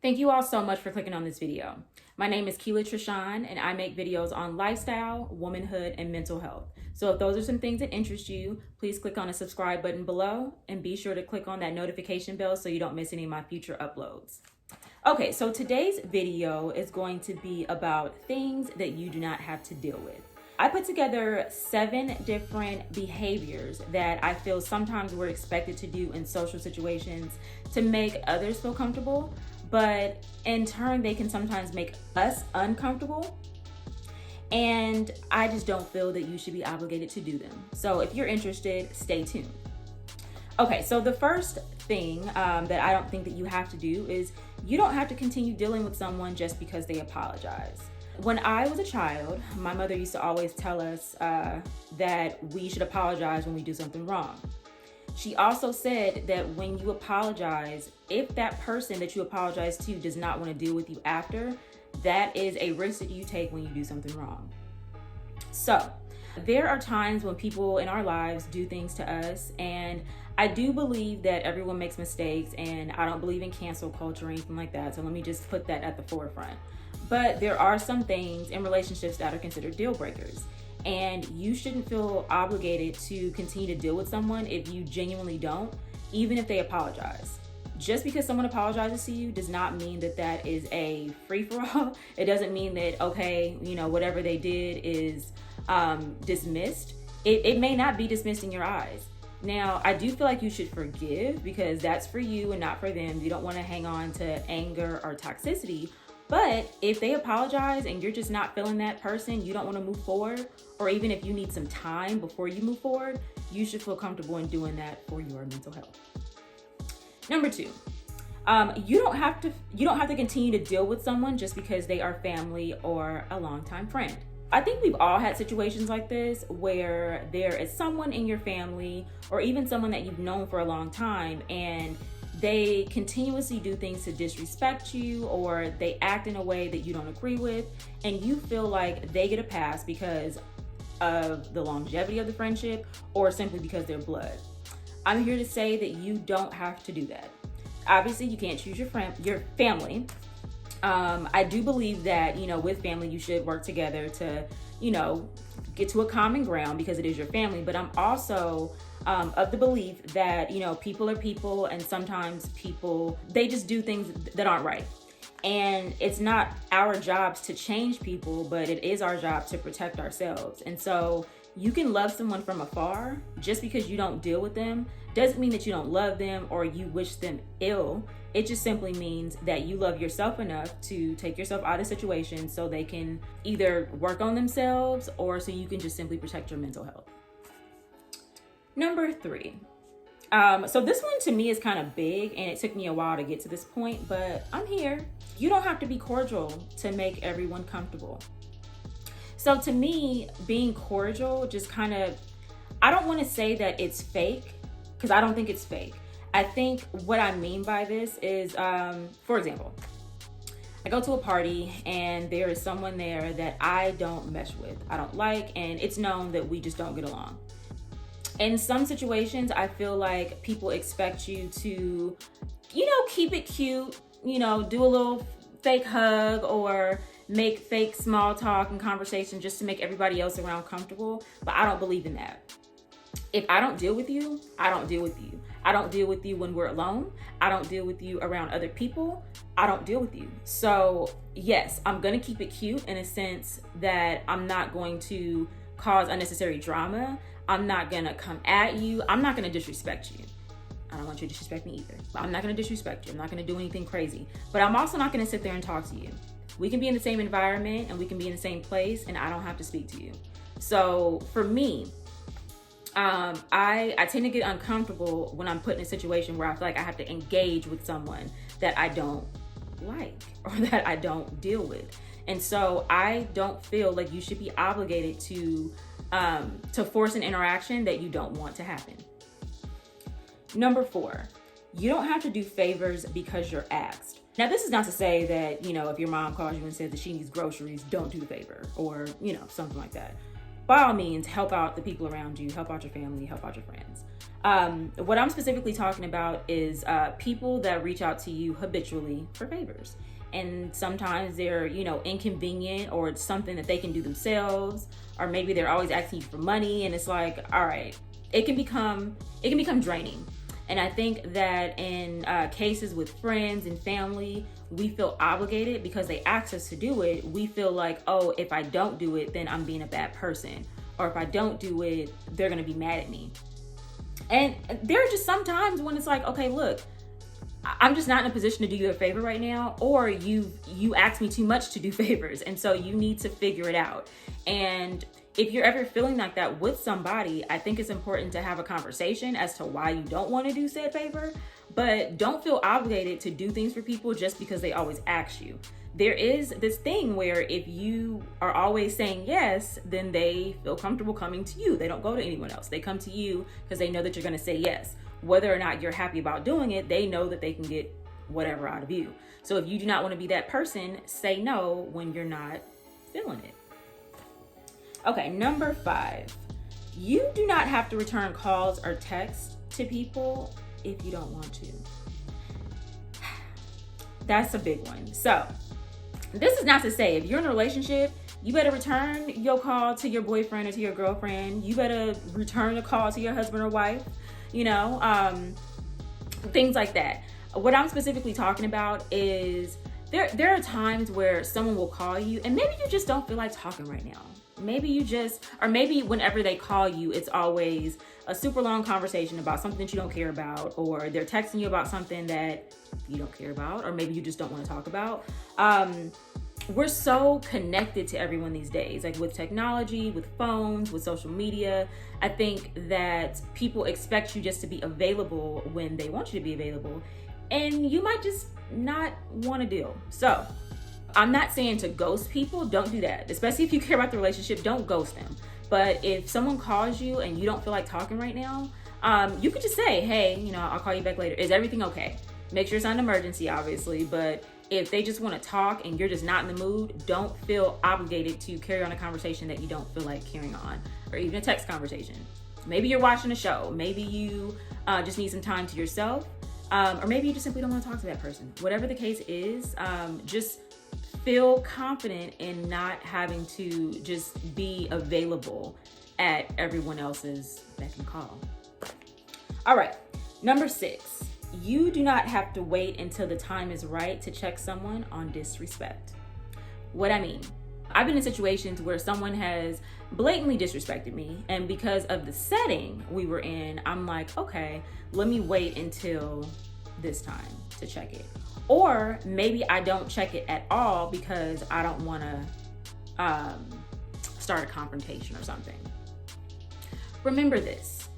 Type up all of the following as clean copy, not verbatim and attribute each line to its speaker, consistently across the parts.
Speaker 1: Thank you all so much for clicking on this video. My name is Keela Trishan, and I make videos on lifestyle, womanhood, and mental health. So if those are some things that interest you, please click on the subscribe button below and be sure to click on that notification bell so you don't miss any of my future uploads. Okay, so today's video is going to be about things that you do not have to deal with. I put together 7 different behaviors that I feel sometimes we're expected to do in social situations to make others feel comfortable, but in turn, they can sometimes make us uncomfortable. And I just don't feel that you should be obligated to do them. So if you're interested, stay tuned. Okay, so the first thing that I don't think that you have to do is you don't have to continue dealing with someone just because they apologize. When I was a child, my mother used to always tell us that we should apologize when we do something wrong. She also said that when you apologize, if that person that you apologize to does not want to deal with you after, that is a risk that you take when you do something wrong. So there are times when people in our lives do things to us, and I do believe that everyone makes mistakes, and I don't believe in cancel culture or anything like that. So let me just put that at the forefront. But there are some things in relationships that are considered deal breakers. And you shouldn't feel obligated to continue to deal with someone if you genuinely don't, even if they apologize. Just because someone apologizes to you does not mean that that is a free-for-all. It doesn't mean that, okay, whatever they did is dismissed. It may not be dismissed in your eyes. Now, I do feel like you should forgive because that's for you and not for them. You don't want to hang on to anger or toxicity. But if they apologize and you're just not feeling that person, you don't want to move forward, or even if you need some time before you move forward, you should feel comfortable in doing that for your mental health. Number 2, you don't have to continue to deal with someone just because they are family or a longtime friend. I think we've all had situations like this where there is someone in your family or even someone that you've known for a long time, and they continuously do things to disrespect you, or they act in a way that you don't agree with, and you feel like they get a pass because of the longevity of the friendship or simply because they're blood. I'm here to say that you don't have to do that. Obviously, you can't choose your family. I do believe that, with family, you should work together to, get to a common ground because it is your family. But I'm also of the belief that, people are people, and sometimes people, they just do things that aren't right. And it's not our jobs to change people, but it is our job to protect ourselves. And so you can love someone from afar. Just because you don't deal with them doesn't mean that you don't love them or you wish them ill. It just simply means that you love yourself enough to take yourself out of situations so they can either work on themselves or so you can just simply protect your mental health. Number 3. So this one to me is kind of big, and it took me a while to get to this point, but I'm here. You don't have to be cordial to make everyone comfortable. So to me, being cordial just I don't want to say that it's fake, because I don't think it's fake. I think what I mean by this is, for example, I go to a party and there is someone there that I don't mesh with, I don't like, and it's known that we just don't get along. In some situations, I feel like people expect you to, keep it cute, do a little fake hug or make fake small talk and conversation just to make everybody else around comfortable. But I don't believe in that. If I don't deal with you, I don't deal with you. I don't deal with you when we're alone. I don't deal with you around other people. I don't deal with you. So yes, I'm going to keep it cute in a sense that I'm not going to cause unnecessary drama. I'm not going to come at you. I'm not going to disrespect you. I don't want you to disrespect me either. But I'm not going to disrespect you. I'm not going to do anything crazy. But I'm also not going to sit there and talk to you. We can be in the same environment and we can be in the same place, and I don't have to speak to you. So for me, I tend to get uncomfortable when I'm put in a situation where I feel like I have to engage with someone that I don't like or that I don't deal with. And so I don't feel like you should be obligated to force an interaction that you don't want to happen. Number 4, you don't have to do favors because you're asked. Now, this is not to say that, if your mom calls you and says that she needs groceries, don't do the favor or, something like that. by all means, help out the people around you, help out your family, help out your friends. What I'm specifically talking about is people that reach out to you habitually for favors. And sometimes they're, inconvenient, or it's something that they can do themselves, or maybe they're always asking you for money, and it's like, all right, it can become draining. And I think that in cases with friends and family, we feel obligated because they ask us to do it. We feel like, oh, if I don't do it, then I'm being a bad person. Or if I don't do it, they're going to be mad at me. And there are just some times when it's like, okay, look, I'm just not in a position to do you a favor right now, or you ask me too much to do favors. And so you need to figure it out. And if you're ever feeling like that with somebody, I think it's important to have a conversation as to why you don't want to do said favor, but don't feel obligated to do things for people just because they always ask you. There is this thing where if you are always saying yes, then they feel comfortable coming to you. They don't go to anyone else. They come to you because they know that you're going to say yes. Whether or not you're happy about doing it, they know that they can get whatever out of you. So if you do not want to be that person, say no when you're not feeling it. Okay, number 5, you do not have to return calls or texts to people if you don't want to. That's a big one. So this is not to say if you're in a relationship, you better return your call to your boyfriend or to your girlfriend. You better return a call to your husband or wife, things like that. What I'm specifically talking about is there are times where someone will call you and maybe you just don't feel like talking right now. Maybe maybe whenever they call you, it's always a super long conversation about something that you don't care about, or they're texting you about something that you don't care about, or maybe you just don't want to talk about. We're so connected to everyone these days, like with technology, with phones, with social media. I think that people expect you just to be available when they want you to be available, and you might just not want to deal. So I'm not saying to ghost people. Don't do that. Especially if you care about the relationship, don't ghost them. But if someone calls you and you don't feel like talking right now, you could just say, hey, I'll call you back later. Is everything okay? Make sure it's not an emergency, obviously. But if they just want to talk and you're just not in the mood, don't feel obligated to carry on a conversation that you don't feel like carrying on, or even a text conversation. Maybe you're watching a show. Maybe you just need some time to yourself. Or maybe you just simply don't want to talk to that person. Whatever the case is, just feel confident in not having to just be available at everyone else's beck and call. All right, number 6, you do not have to wait until the time is right to check someone on disrespect. What I mean, I've been in situations where someone has blatantly disrespected me, and because of the setting we were in, I'm like, okay, let me wait until this time to check it. Or maybe I don't check it at all because I don't want to start a confrontation or something. Remember this: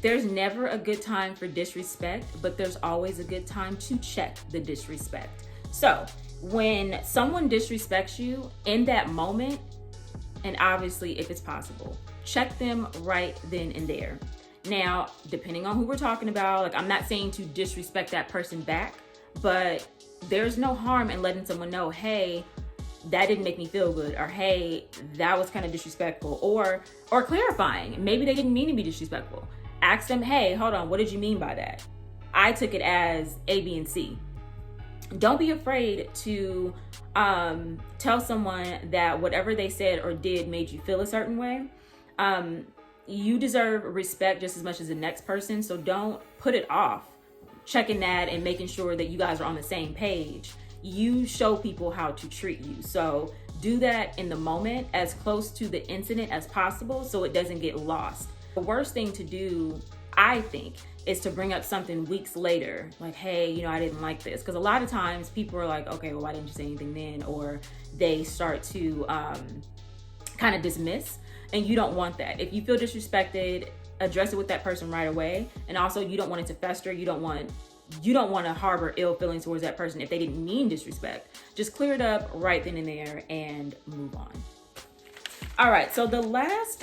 Speaker 1: there's never a good time for disrespect, but there's always a good time to check the disrespect. So when someone disrespects you in that moment, and obviously if it's possible, check them right then and there. Now, depending on who we're talking about, like, I'm not saying to disrespect that person back, but there's no harm in letting someone know, hey, that didn't make me feel good, or hey, that was kind of disrespectful, or clarifying. Maybe they didn't mean to be disrespectful. Ask them, hey, hold on, what did you mean by that? I took it as A, B, and C. Don't be afraid to tell someone that whatever they said or did made you feel a certain way. You deserve respect just as much as the next person, so don't put it off checking that and making sure that you guys are on the same page. You show people how to treat you. So do that in the moment, as close to the incident as possible, so it doesn't get lost. The worst thing to do, I think, is to bring up something weeks later, like, hey, I didn't like this. Because a lot of times people are like, okay, well, why didn't you say anything then? Or they start to kind of dismiss, and you don't want that. If you feel disrespected, address it with that person right away. And also, you don't want it to fester. You don't want to harbor ill feelings towards that person if they didn't mean disrespect. Just clear it up right then and there and move on. All right, so the last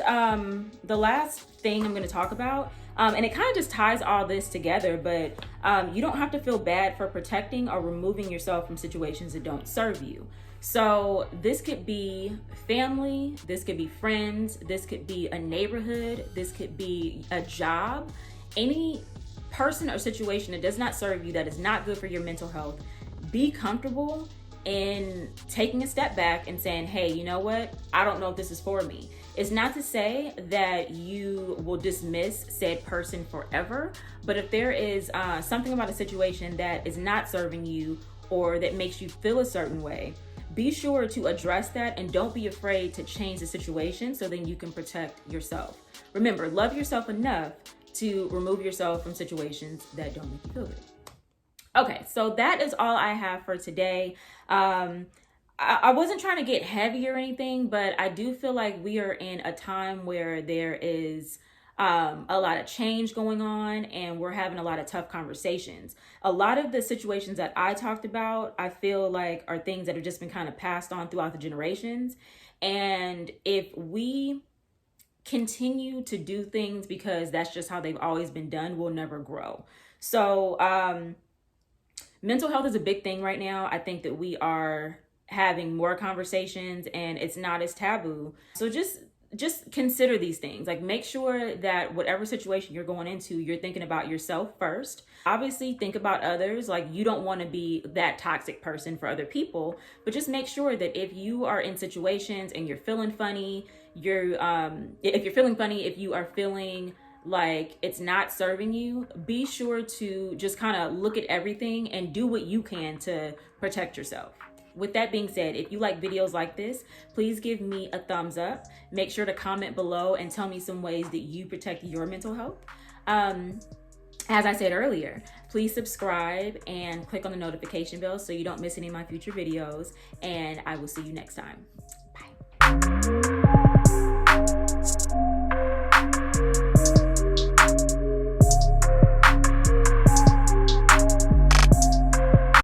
Speaker 1: thing I'm going to talk about, and it kind of just ties all this together, but you don't have to feel bad for protecting or removing yourself from situations that don't serve you. So this could be family, this could be friends, this could be a neighborhood, this could be a job, any person or situation that does not serve you, that is not good for your mental health. Be comfortable in taking a step back and saying, hey, you know what? I don't know if this is for me. It's not to say that you will dismiss said person forever, but if there is something about a situation that is not serving you or that makes you feel a certain way, be sure to address that and don't be afraid to change the situation so then you can protect yourself. Remember, love yourself enough to remove yourself from situations that don't make you feel good. Okay, so that is all I have for today. I wasn't trying to get heavy or anything, but I do feel like we are in a time where there is a lot of change going on and we're having a lot of tough conversations. A lot of the situations that I talked about, I feel like are things that have just been kind of passed on throughout the generations. And if we continue to do things because that's just how they've always been done, we'll never grow. So mental health is a big thing right now. I think that we are having more conversations and it's not as taboo. So just consider these things. Like, make sure that whatever situation you're going into, you're thinking about yourself first. Obviously, think about others. Like, you don't want to be that toxic person for other people, but just make sure that if you are in situations and you're feeling funny, if you are feeling like it's not serving you, be sure to just kind of look at everything and do what you can to protect yourself. With that being said, if you like videos like this, please give me a thumbs up. Make sure to comment below and tell me some ways that you protect your mental health. As I said earlier, please subscribe and click on the notification bell so you don't miss any of my future videos. And I will see you next time. Bye.